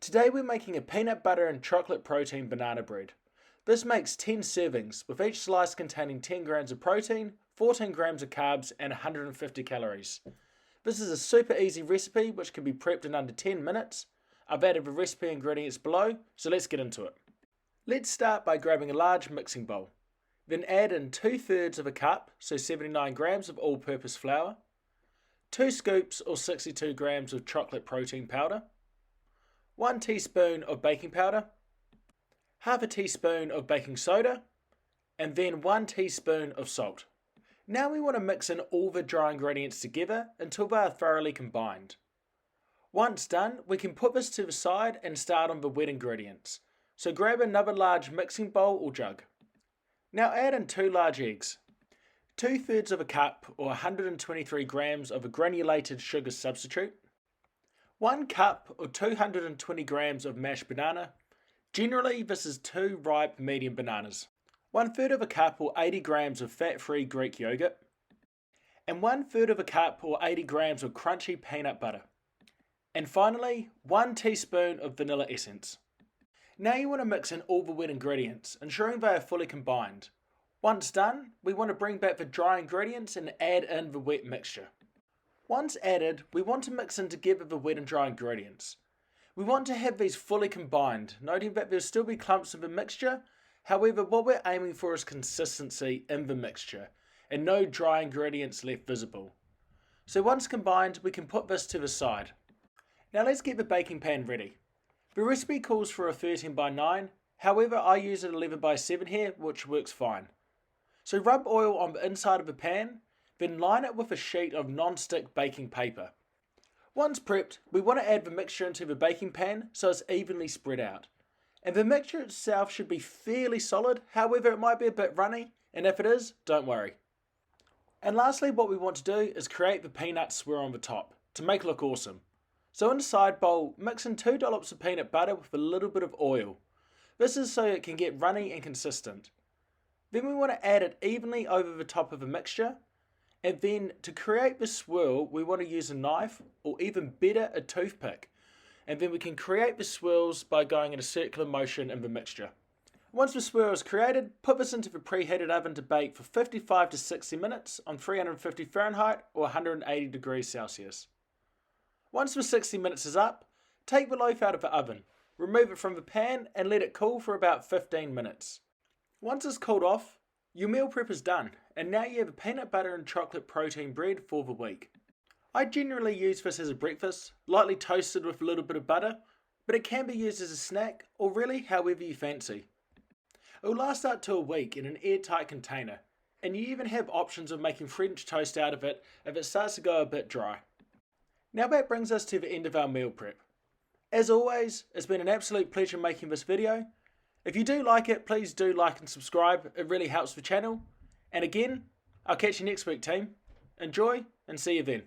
Today we're making a peanut butter and chocolate protein banana bread. This makes 10 servings, with each slice containing 10 grams of protein, 14 grams of carbs and 150 calories. This is a super easy recipe which can be prepped in under 10 minutes. I've added the recipe ingredients below, so let's get into it. Let's start by grabbing a large mixing bowl. Then add in 2/3 of a cup, so 79 grams of all-purpose flour, 2 scoops or 62 grams of chocolate protein powder, 1 teaspoon of baking powder, half a teaspoon of baking soda, and then 1 teaspoon of salt. Now we want to mix in all the dry ingredients together until they are thoroughly combined. Once done, we can put this to the side and start on the wet ingredients. So grab another large mixing bowl or jug. Now add in 2 large eggs, 2/3 of a cup or 123 grams of a granulated sugar substitute, 1 cup or 220 grams of mashed banana. Generally this is 2 ripe medium bananas, 1/3 of a cup or 80 grams of fat-free Greek yogurt, and 1/3 of a cup or 80 grams of crunchy peanut butter. And finally, 1 teaspoon of vanilla essence. Now you want to mix in all the wet ingredients, ensuring they are fully combined. Once done, we want to bring back the dry ingredients and add in the wet mixture. Once added, we want to mix in together the wet and dry ingredients. We want to have these fully combined, noting that there'll still be clumps of the mixture. However, what we're aiming for is consistency in the mixture, and no dry ingredients left visible. So once combined, we can put this to the side. Now let's get the baking pan ready. The recipe calls for a 13x9, however I use an 11x7 here, which works fine. So rub oil on the inside of the pan, then line it with a sheet of non-stick baking paper. Once prepped, we want to add the mixture into the baking pan so it's evenly spread out. And the mixture itself should be fairly solid, however it might be a bit runny, and if it is, don't worry. And lastly, what we want to do is create the peanut swirl on the top, to make it look awesome. So in a side bowl, mix in 2 dollops of peanut butter with a little bit of oil. This is so it can get runny and consistent. Then we want to add it evenly over the top of the mixture. And then to create the swirl, we want to use a knife, or even better, a toothpick. And then we can create the swirls by going in a circular motion in the mixture. Once the swirl is created, put this into the preheated oven to bake for 55 to 60 minutes on 350 Fahrenheit or 180 degrees Celsius. Once the 60 minutes is up, take the loaf out of the oven, remove it from the pan and let it cool for about 15 minutes. Once it's cooled off, your meal prep is done, and now you have a peanut butter and chocolate protein bread for the week. I generally use this as a breakfast, lightly toasted with a little bit of butter, but it can be used as a snack or really however you fancy. It will last up to a week in an airtight container, and you even have options of making French toast out of it if it starts to go a bit dry. Now that brings us to the end of our meal prep. As always, it's been an absolute pleasure making this video. If you do like it, please do like and subscribe, it really helps the channel. And again, I'll catch you next week team. Enjoy and see you then.